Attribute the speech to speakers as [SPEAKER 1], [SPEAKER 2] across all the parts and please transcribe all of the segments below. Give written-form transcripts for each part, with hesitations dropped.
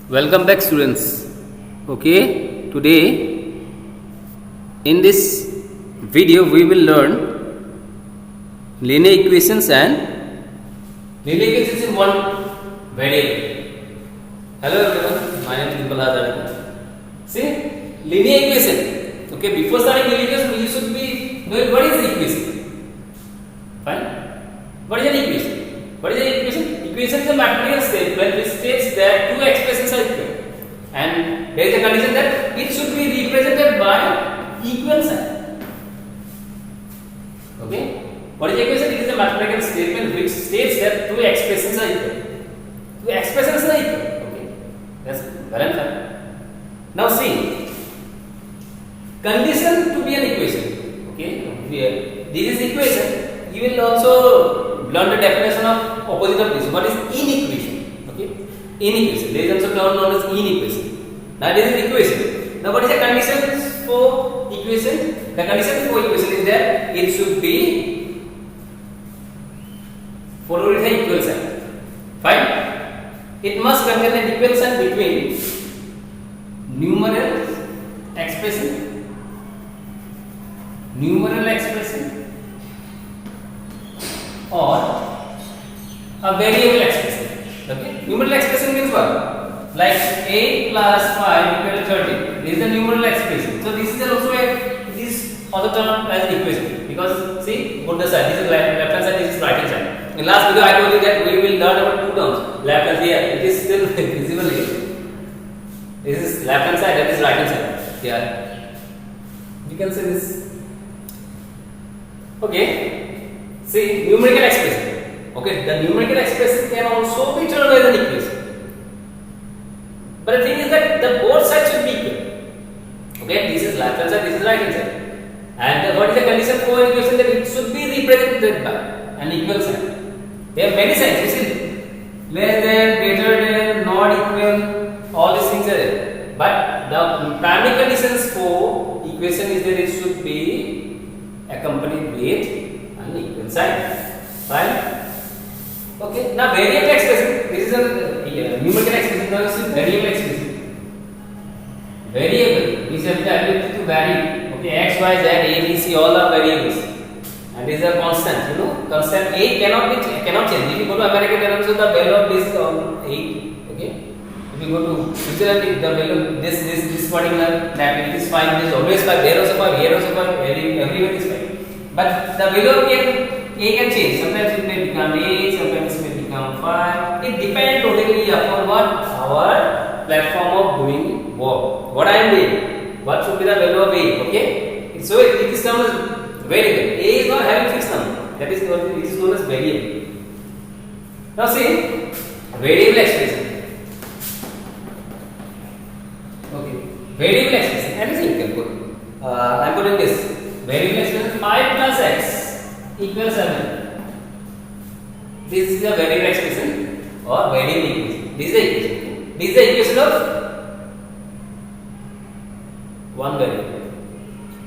[SPEAKER 1] Welcome back, students. Okay, today in this video we will learn linear equations and linear equations in one variable. Hello everyone, my name is Dimbal Hazare. See, linear equation. Okay, before starting linear equation, you should be knowing what is the equation. Fine. What is an equation? What is an equation? Equation is a mathematical statement which states that two expressions are equal, and there is a condition that it should be represented by equal sign. Okay. What is equation? It is a mathematical statement which states that two expressions are equal. Two expressions are equal. Okay. That's well and fine. Now see, condition to be an equation. Okay. This is equation. You will also learn the definition of opposite of this. What is inequation? Okay. Inequation. There is also term known as inequation. Now this is equation. Now what is the condition for equation? The condition for equation is that it should be followed with an equal sign. Fine. It must contain an equal sign between numeral expression or a variable expression. Okay, numeral expression means what? Like 8 plus 5 equal to 30. This is the numeral expression. So this is also also termed as equation, because see, both the side. This is left hand side. This is right hand side. In last video, I told you that we will learn about two terms. Left and here. It is still visible here. This is left hand side. That is right hand side. Here. You can see this. Okay. See, numerical expression. Okay, the numerical expression can also be turned as an equation. But the thing is that the both sides should be equal. Okay, this is left hand side, this is right hand side. And what is the condition for an equation? That it should be represented by an equal sign. There are many signs. You see, less than, greater than, not equal. All these things are there. But the primary conditions for equation is that it should be accompanied with an equal sign. Fine. Okay. Now variable expression. This is a numerical expression. Now this is variable expression. Variable is the ability to vary. Okay. X, Y, Z, A, B, C, all are variables, and this is a constant. You know, constant A cannot change. If you go to America, then also the value of this 8. Okay. If you go to Switzerland, the value this particular map, it is 5. It is always 5. There also 5. Here also 5. Everywhere is 5. But the value of A can change. Sometimes it may become 8, sometimes it may become 5. It depends totally upon what our platform of doing work. What I am doing. What should be the value of A? Okay. So it is known as variable. A is not having fixed number. That is what it is known as variable. Now see, variable expression. Okay. Variable expression. Anything you can put. I am putting this. Variable expression 5 plus x equals 7. This is the variable expression or variable equation. This is the equation. This is the equation of one variable.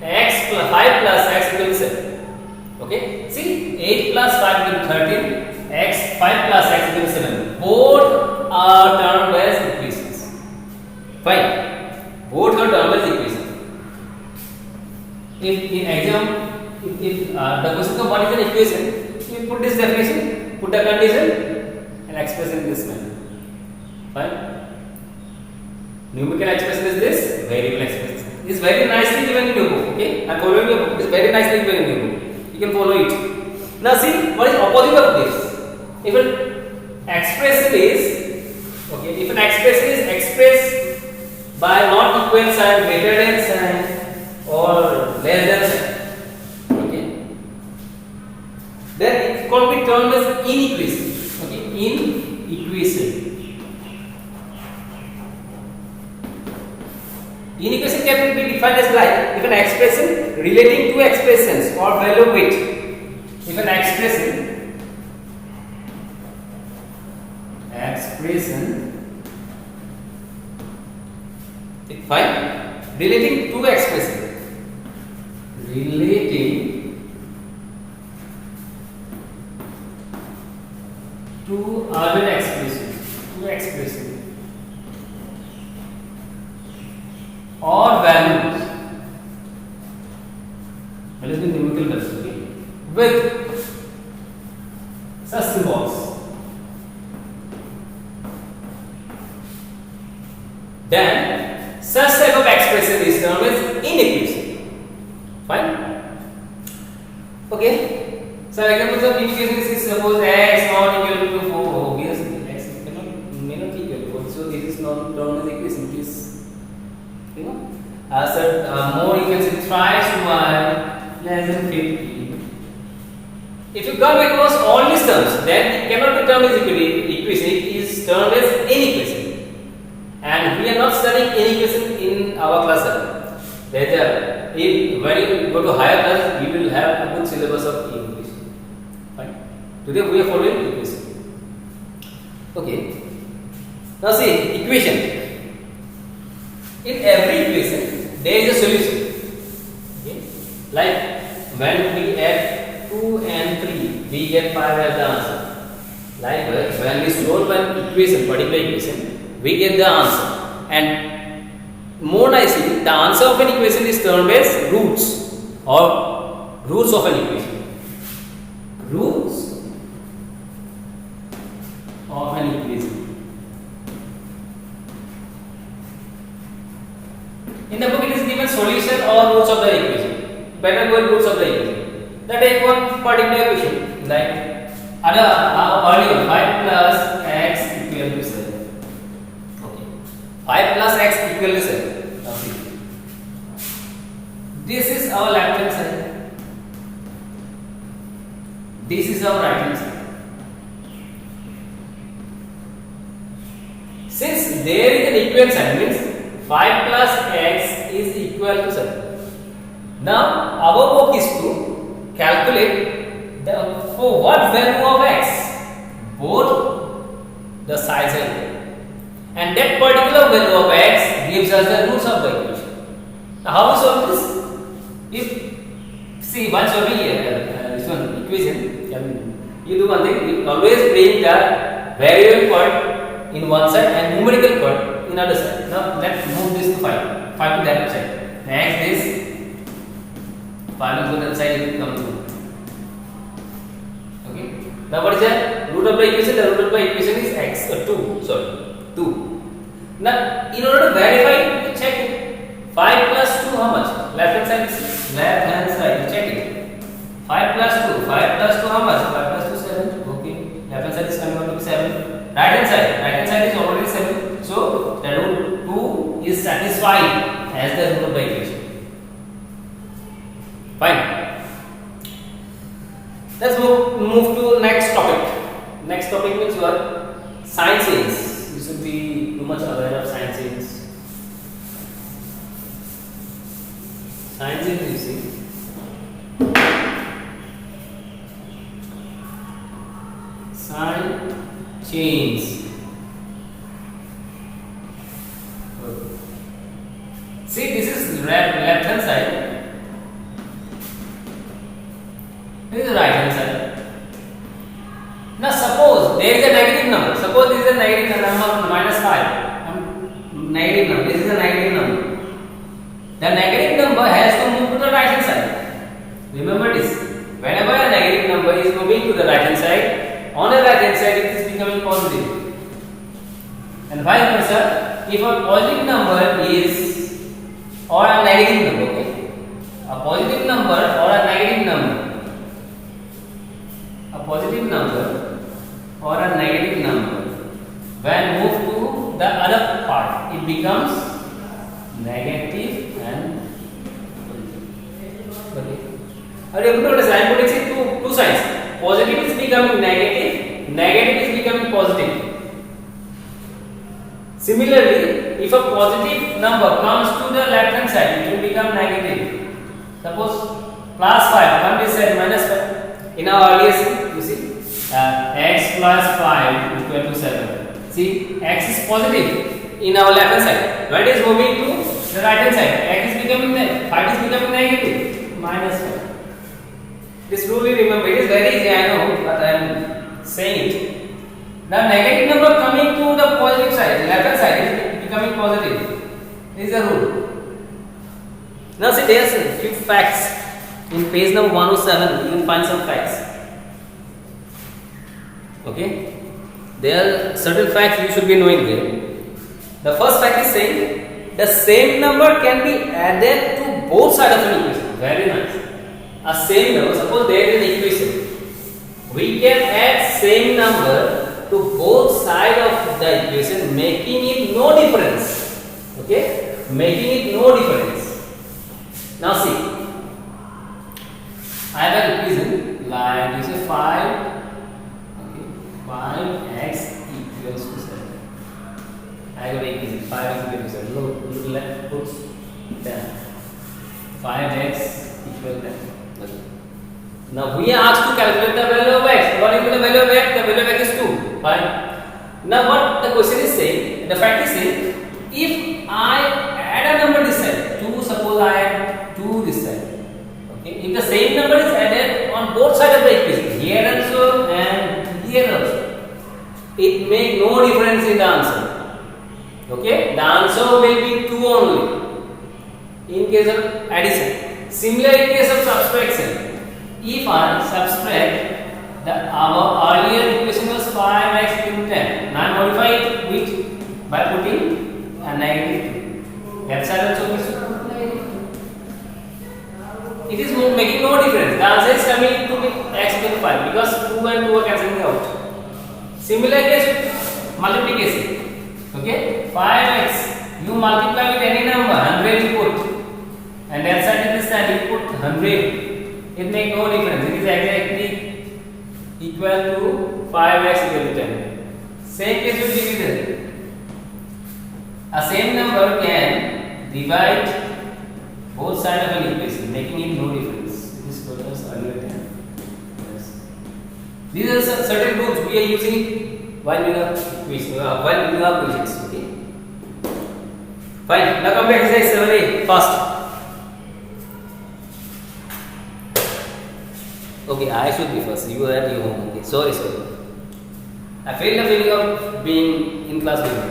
[SPEAKER 1] X plus 5 plus x equals 7. Okay. See, 8 plus 5 equals 13. X 5 plus x equals 7. Both are termed as equations. Fine. Both are termed as equations. If in exam, if the question of what is an equation, you put this definition, put the condition, and express in this manner. Fine. Numerical expression is this, variable expression. It's very nicely given in your book. Okay, I am following your book. It's very nicely given in your book. You can follow it. Now see, what is opposite of this? If an expression is okay, if an expression is expressed by not equal sign, greater than sign, or less than sign, okay, then it can be termed as inequation. Okay, inequation. Inequation can be defined as like if an expression relating two expressions or value weight. If an expression fine, relating two expressions. Relating two other expressions. Two expressions. or values numerical values, okay, with such symbols, then such type of expression is termed as inequation. Fine. Okay. So examples of inequation is suppose x not equal to 4. Obviously x may not equal to 4. So this is not termed as equation. It is, you know, more equation thrice y less than 50. If you come across all these terms, then it cannot be termed as equation. It is termed as inequation. And we are not studying inequation in our class. Rather, when you go to higher class, we will have a good syllabus of inequation. Fine. Today we are following equation. Okay. Now see equation. In every equation, there is a solution. Okay. Like when we add 2 and 3, we get 5 as the answer. Likewise, when we solve an equation, particular equation, we get the answer. And more nicely, the answer of an equation is termed as roots or roots of an equation. Roots of an equation. In the book, it is given solution or roots of the equation. Better go with roots of the equation. That take one particular equation, like earlier 5 plus x equal to 7. 5 plus x equal to 7. Now see. This is our left hand side. This is our right hand side. Since there is an equal sign, means 5 plus x is equal to 7. Now our work is to calculate for what value of x both the sides are equal. And that particular value of x gives us the roots of the equation. Now, how we solve this? If see once over here, this one equation, you do one thing. You always bring the variable part in one side and numerical part in other side. Now let's move this to 5. 5 to that side. Next this 5 to that side will come to. Okay. Now what is that? Root of the equation. The root of the equation is x 2. Sorry. 2. Now, in order to verify, check it. 5 plus 2, how much? Left hand side is left hand side. Check it. 5 plus 2. 5 plus 2, how much? 5 plus 2, 7. Okay. Left hand side is coming out to be 7. Right hand side. Right hand side is already 7. So, the root 2 is satisfied as the root of the equation. Fine. Let's move to next topic. Next topic means what? Sign change. You should be too much aware of sign change. Sign change, you see. Sign change. See, this is left hand side. This is the right hand side. Now suppose there is a negative number. Suppose this is a negative number minus 5. Negative number. This is a negative number. The negative number has to move to the right hand side. Remember this. Whenever a negative number is moving to the right hand side, on the right hand side it is becoming positive. And vice versa, if a positive number is or a negative number, okay? A positive number or a negative number. A positive number or a negative number, when moved to the other part, it becomes negative and positive. Okay. Are you able to understand? I am putting two signs. Positive is becoming negative, negative is becoming positive. Similarly, if a positive number comes to the left hand side, it will become negative. Suppose plus 5, one is said minus 5. In our earlier you see, x plus 5 equal to 7. See, x is positive in our left hand side. When it is moving to the right hand side, x is becoming negative, 5 is becoming negative, minus 5. This rule you remember, it is very easy, I know, but I am saying it. The negative number coming to the positive side, left hand side, is becoming positive. This is the rule. Now see, there's a few facts in page number 107. You will find some facts. Okay, there are certain facts you should be knowing here. The first fact is saying the same number can be added to both sides of an equation. Very nice. A same number, suppose there is an equation, we can add same number to both sides of the equation, making it no difference. Okay, making it no difference. Now see, I have an equation like this is 5. Okay, 5x equals to 7. I got equation 5x equals to 7. Look, let's put down 5x equals to 10. Now we are asked to calculate the value of x. What is the value of x? The value of x is 2. Fine. Now what the question is saying, the fact is saying, if I add a number this side, 2, suppose I add 2 this side. Okay. If the same number is added on both sides of the equation, here also and here also, it makes no difference in the answer. Okay. The answer will be 2 only in case of addition. Similar in case of subtraction. If I subtract our earlier equation was 5x equal to 10. Now modify it with by putting a negative 2. That side also is negative 2. It is making no difference. The answer is coming to be x equal to 5 because 2 and 2 are cancelling out. Similar case with multiplication. Okay, 5x you multiply with any number, 100 you put, and that side to this side you put 100. It makes no difference. It is exactly equal to 5x equal to 10. Same case with division. A same number can divide both sides of an equation, making it no difference. This was earlier 10. Yes. These are some certain rules we are using while doing our equations. While doing our equations. Okay. Fine. Now come back to exercise 7a. Fast. Okay, I should be first. You are at your home. Okay, sorry. I feel the feeling of being in class with you.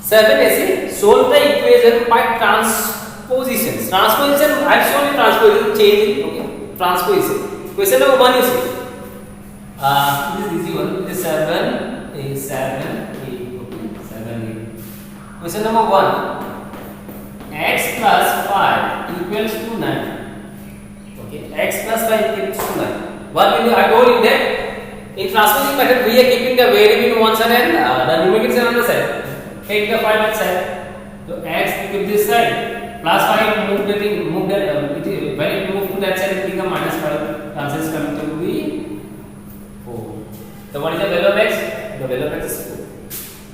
[SPEAKER 1] Seven, solve the equation by transpositions. Transposition, I have shown you transposition, changing. Okay, transposition. Question number 1 you see. This is easy one. This is 7. Is 7, 8, okay, 7, 8. Question number 1. X plus 5 equals to 9. Okay, x plus 5 equals to 9. What will you, I told you that in transposing method we are keeping the variable on one side and the numerical on the other side. Take the 5 at side. So x equals this side. Plus 5 when it move to that side it becomes minus 5. The answer is coming to be 4. So what is the value of x? The value of x is 4.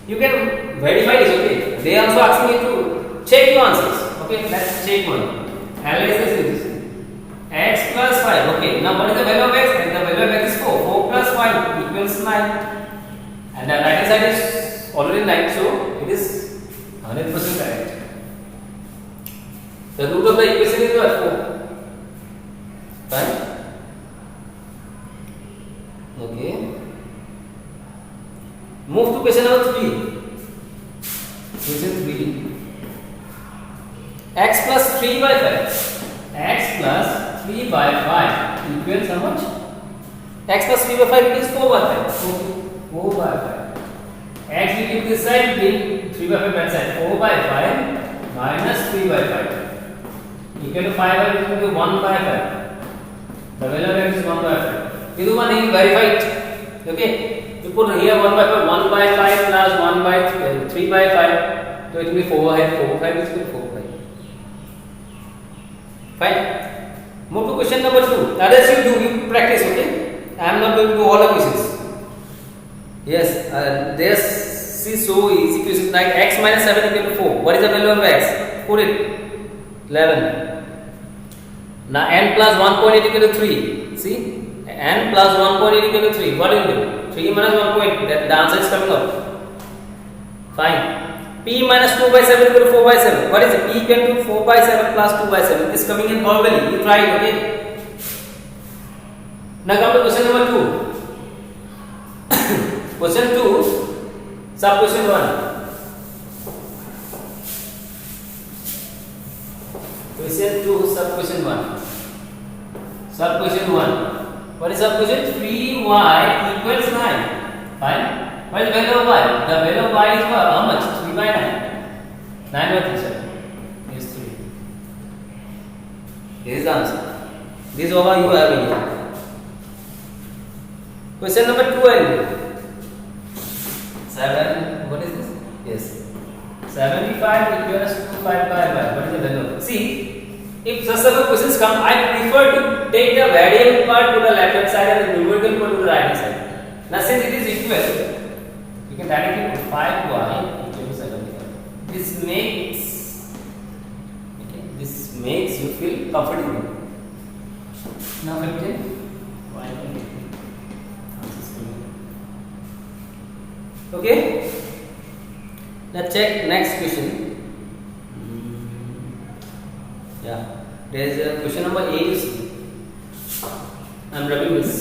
[SPEAKER 1] You can verify this, okay? They also asking you to check your answers. Okay, let's check one. Analysis this. X plus 5. Okay, now what is the value of x? And the value of x is 4. 4 plus 5 equals 9. And the right hand side is already 9, so it is 100% correct. The root of the equation is what? 4. Fine. Okay. Move to question number 3. Question 3. X plus 3 by 5. X plus 3 by 5 equals how much? X plus 3 by 5 equals 4 by 5. Okay. 4 by 5. X will keep this side, being 3 by 5 that side. 4 by 5 minus 3 by 5 equal to 5 by equal to 1 by 5. The value of x is 1 by 5. This one is verified. Okay. You put here 1 by 5, 1 by 5 plus 1 by 3 by 5. So it will be 4 by 4. 5 is equal to 4 by. Fine. Move to question number 2. Others you do, you practice, okay? I am not going to do all the questions. Yes, there's see so easy question like x minus 7 equal to 4. What is the value of x? Put it 11. Now n plus 1.8 equal to 3. See, n plus 1.8 equal to 3. What do you do? 3 minus 1.8. The answer is coming up. Fine. P minus 2 by 7 equal to 4 by 7. What is it? P equal to 4 by 7 plus 2 by 7. This coming in verbally. You try it, okay? Now come to question number 2. Question 2, sub question 1. Question 2, sub question 1. Sub question 1. What is sub question? 3y equals 9. Fine. What is the value of y? The value of y is what? How much? 3 by 9. 9 by 3, sir. Is 3. This is the answer. This is what you have in here. Question number 12. 7. What is this? Yes. 75 equals to 5 by y. What is the value? See, if such type of questions come, I prefer to take the variable part to the left hand side and the numerical part to the right hand side. Now, since it is equal, you can directly put 5y equal to 75. This makes you feel comfortable. Now, 15. Okay. Let's check next question. Yeah, there is a question number 8. You see, I'm rubbing this.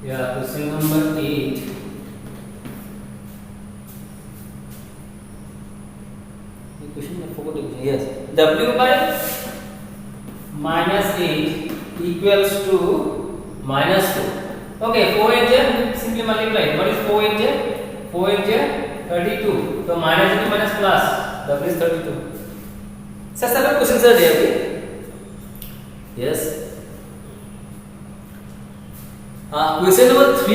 [SPEAKER 1] Yeah, question number 8. The question I forgot. Yes, w by minus 8 equals to minus 4. Okay, 4 8 simply multiply. What is 4 8 4 8 32. So minus into minus plus. W is 32. Such type of questions are there. Okay? Yes. Question number 3.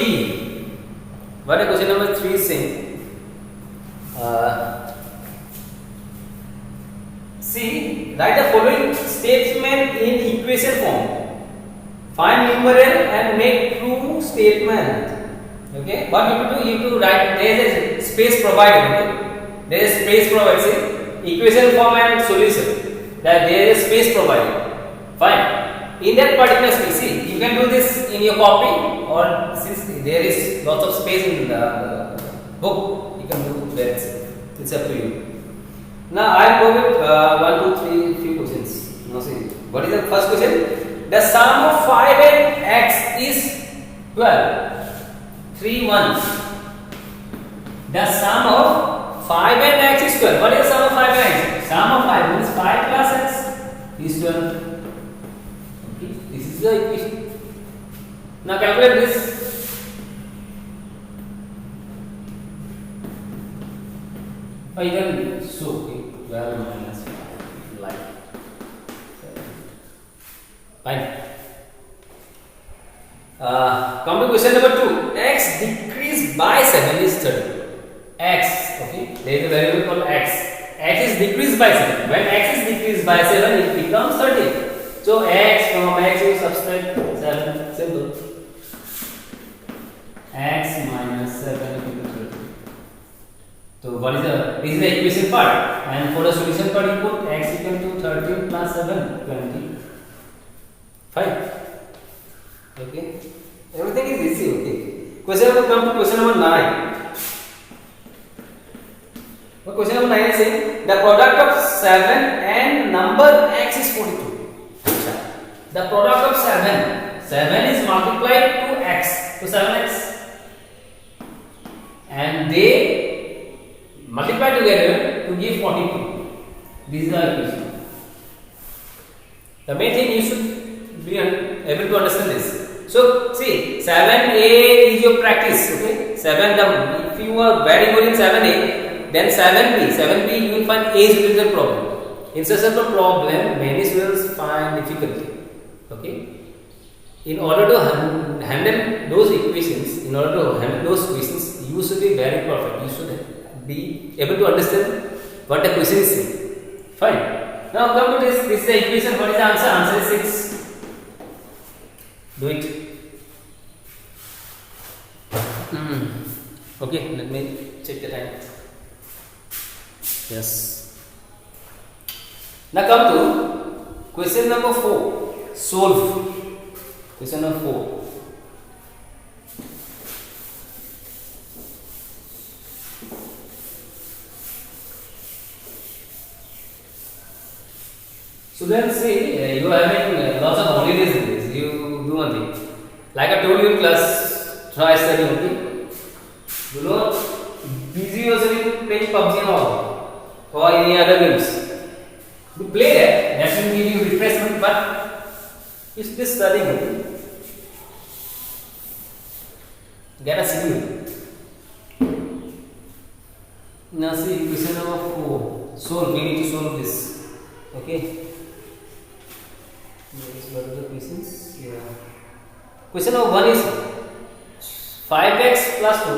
[SPEAKER 1] What is question number 3 saying? See, write the following statement in equation form. Find numeral and make true statement. Okay, what you have to do? You have to write. There is a space provided. Okay, there is space provided. See, equation form and solution. That there is space provided. Fine. In that particular space, see, you can do this in your copy, or since there is lots of space in the book, you can do that. It's up to you. Now I will go with 1, 2, 3 few questions. Now see, what is the first question? The sum of 5 and x is 12. 3 1. The sum of 5 and x is 12. What is the sum of 5 and x? Sum of 5 means 5 plus x is 12. Okay, this is the equation. Now calculate this. I can so 12 minus 5 like 7. Fine. Come to question number 2. X decreased by 7 is 30. X, okay, there is a variable called x. X is decreased by 7. When x is decreased by 7, it becomes 30. So x from x you subtract 7. Simple. X minus 7 equal to 30. So what is this is the equation part, and for the solution part you put x equal to 13 plus 7 20. Fine. Okay, everything is easy. Okay, question number come to question number 9. Well, question number 9 is saying the product of 7 and number x is 42. The product of 7 is multiplied to x, to 7x, and they multiply together to give 42. This is the equation. The main thing you should be able to understand this. So see, 7a is your practice. Okay, 7. If you are very good in 7a, then 7b you will find a solution problem. In such a problem, many students find difficulty. Okay, in order to handle those equations, in order to handle those questions, you should be very perfect. You should be able to understand what the question is saying. Fine. Now come to this. This is the equation. What is the answer? Answer is 6. Do it. Okay, let me check the time. Yes. Now come to question number 4. Solve. Question number 4. Students, see, you are having lots of holidays in this. You do one thing. Like I told you in class, try studying. Okay. Do not busy yourself in playing PUBG and all or any other games. You play that. That will give you refreshment, but it's just studying. Okay. Get a schedule. Now see question number 4. Solve. We need to solve this. Okay. What are the questions? Yeah. Question number 1 is 5x plus 2.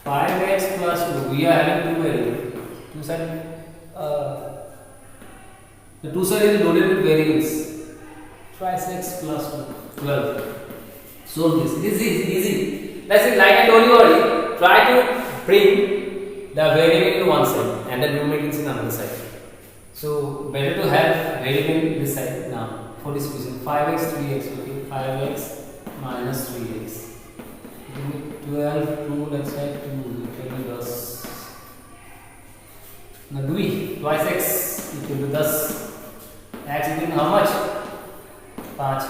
[SPEAKER 1] 5x plus 2. We are having two variables. Two side. The two side is loaded with variables. Twice x plus 2. 12. Solve this. This is easy. That's it. Like I told you already. Try to bring the variable in one side and the numerator in another side. So better to have variable in this side now. For this question, 5x, 3x. Okay, 5x minus 3x. 12, 2, let's say 2 equal to 10. Now do we? Twice x equal to 10. X equal to how much? 5.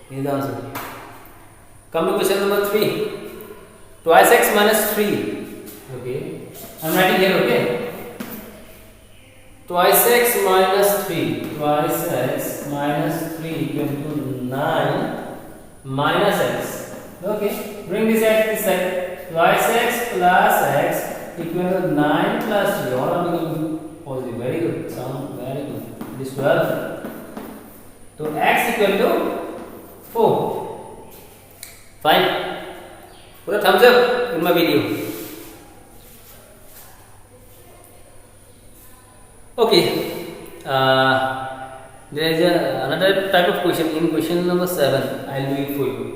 [SPEAKER 1] This is the answer. Come to question number 3. Twice x minus 3. Okay. I am writing here, okay? Twice x minus 3. Twice x minus 3 equal to 9 minus x. Okay. Bring this x this side. Twice x plus x equal to 9 plus 3. All are becoming positive. Very good. Sound very good. This 12. So x equal to 4. Fine. Put a thumbs up in my video. Okay. There is another type of question. In question number 7, I will do it for you.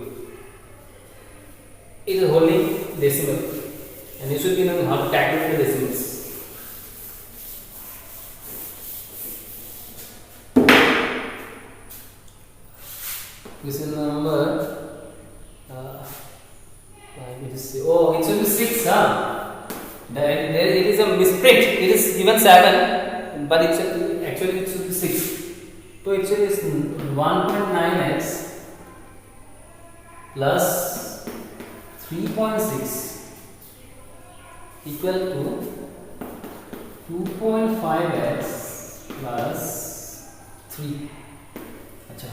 [SPEAKER 1] It is holding decimal, and you should be knowing how to tackle the decimals. Question number. It should be 6. It is a misprint. It is given 7, but actually it should be 6. So it is 1.9x plus 3.6 equal to 2.5x plus 3. Acha.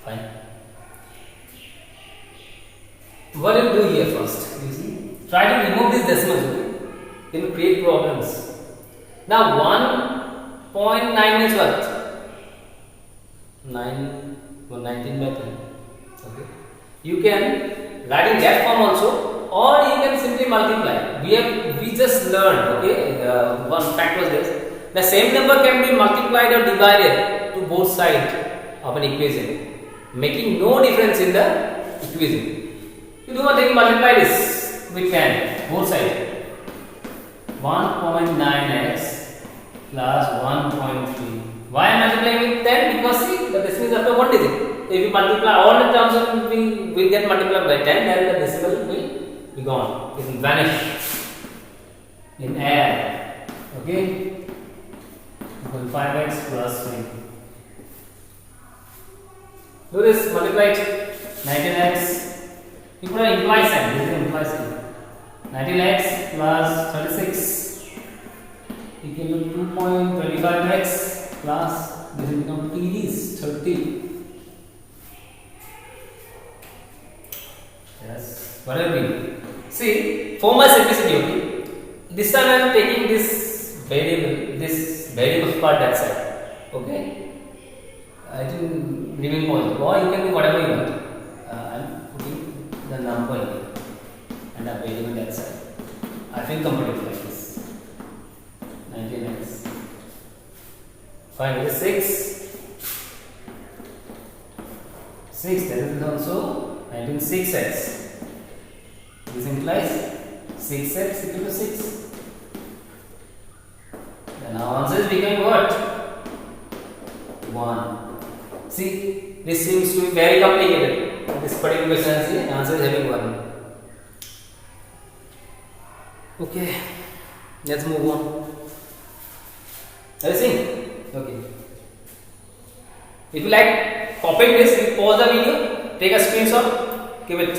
[SPEAKER 1] Fine. What do you do here first? You see, try to remove this decimal. It will create problems. Now 1.9 is what? 19/10. Okay. You can write in that form also, or you can simply multiply. We just learned. Okay. One fact was this: the same number can be multiplied or divided to both sides of an equation, making no difference in the equation. You do not take multiply this with 10, both sides. 1.9x plus 1.3. Why I am multiplying with 10? Because see, the decimal is after one digit. If you multiply all the terms will get multiplied by 10, then the decimal will be gone. It will vanish in air. Okay? 5x plus 3. Do this, multiply it. 19x. You put an imply sign. This is an imply sign. 19x plus 36 equal to 2.25x plus this will become TDs 30. Yes. Whatever. See, for my simplicity, okay. This time I am taking this variable part that side. Okay. I think remain positive, or you can do whatever you want. The number and a variable that side. I feel comfortable like this. 19x. Fine, it is 6. 6, that is also 19.6x. This implies 6x equal to 6. Then our answer is becoming what? 1. See, this seems to be very complicated. This particular question, the answer is having 1. Okay, let's move on. Are you seeing? Okay. If you like copying this, you pause the video, take a screenshot, give it.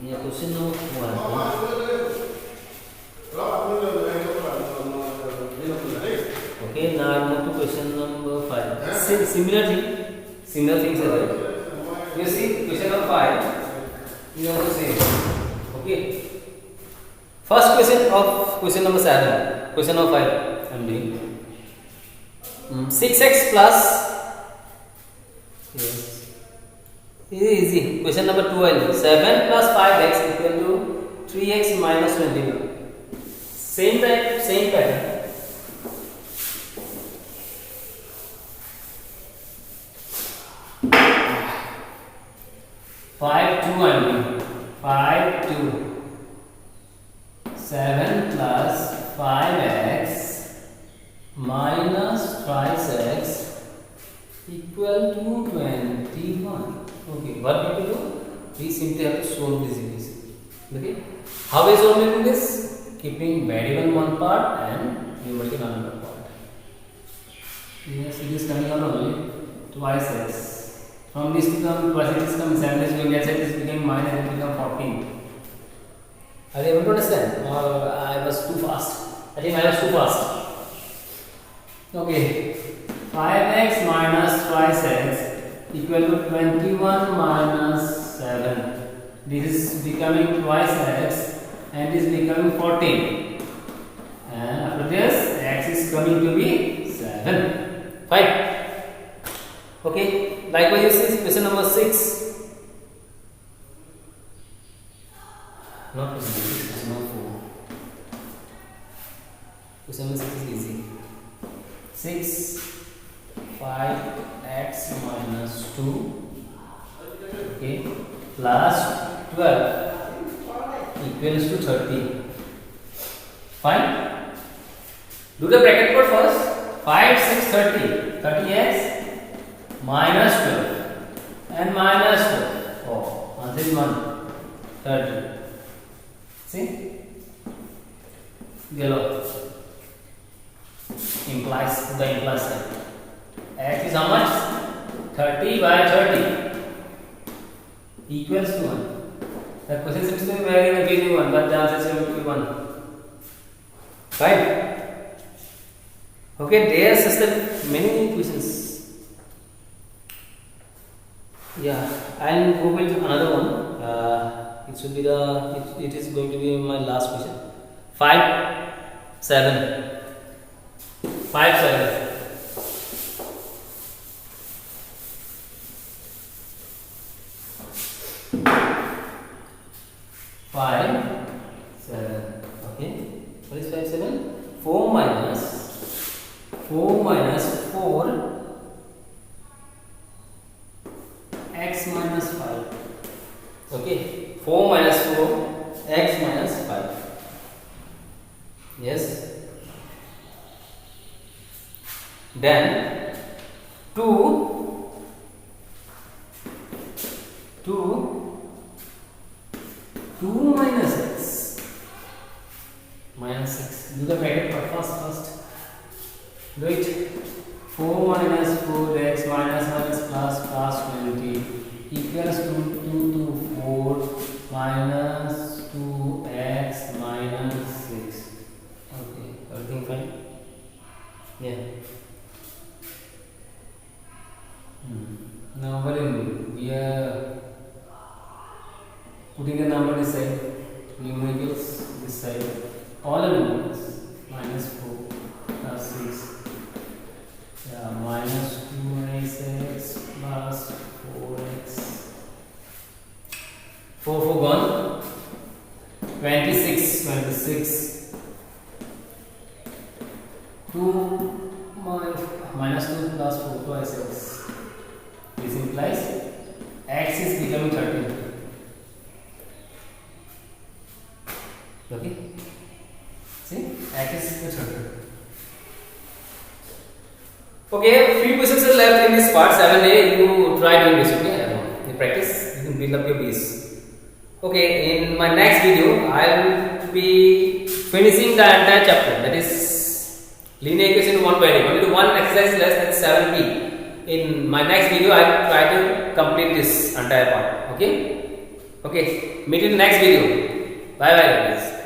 [SPEAKER 1] Yeah, question number 1. Okay, now I move to question number 5. Similar things are there. You see, question number 5. You also say, okay. First question number 7. Question number 5. I am doing 6x plus. Yes. Easy. Question number 12. 7 plus 5x equal to 3x minus 21. Same type, same pattern. Five two only. 5 2. 7 plus 5x minus twice x equal to 21. Okay, what we do? We simply have to solve this equation. Okay, how is solving this? Keeping variable one part and numerical another part. Yes, it is coming out only twice x. From this to come twice it is coming 7 is going as it is becoming minus it become 14. Are you able to understand? Or I was too fast? I think I was too fast. Okay, 5x minus twice x equal to 21 minus 7. This is becoming twice x and is becoming 14. And after this, x is coming to be 7. Fine. Okay. Likewise, you see question number 6. Not question 6, question number 4. Question number 6 is easy. 6 5x minus 2, okay, plus 12 equals to 30. Fine. Do the bracket code first. 5 6 30. 30x minus 12 and minus 12. Oh, answer is 1. 30. See? Yellow implies the implies side. X is how much? 30 by 30 equals to 1. The question seems to be very confusing one, but the answer seems to be 1. Fine. Okay, there are such many questions. Yeah, I'll go with another one. It should be it is going to be my last question. 5 7. 5 7. 5 7. Okay, what is 5 7? 4 minus 4 x minus 5. Okay, 4 minus 4 x minus 5. Yes. Then 2 minus x minus 6. Do the bracket first. Do it. 4 minus 4x minus plus 20 equals to 2 to 4 minus 2x minus 6. Okay, everything fine? Yeah. Now what do you do? We are putting a number this side, numericals this side, all the numericals, minus 4 plus 6, yeah, minus 2x plus 4x, 4 gone, 26, 2 minus 2 plus 4 twice x. This implies x is becoming 13. Okay, see, x is 13. Okay, few questions are left in this part 7a. You try doing this, okay? In practice, you can build up your base. Okay, in my next video, I will be finishing the entire chapter, that is linear equation one variable. Only one exercise less than 7p. In my next video, I will try to complete this entire part. Okay, okay. Meet in the next video. Bye bye guys.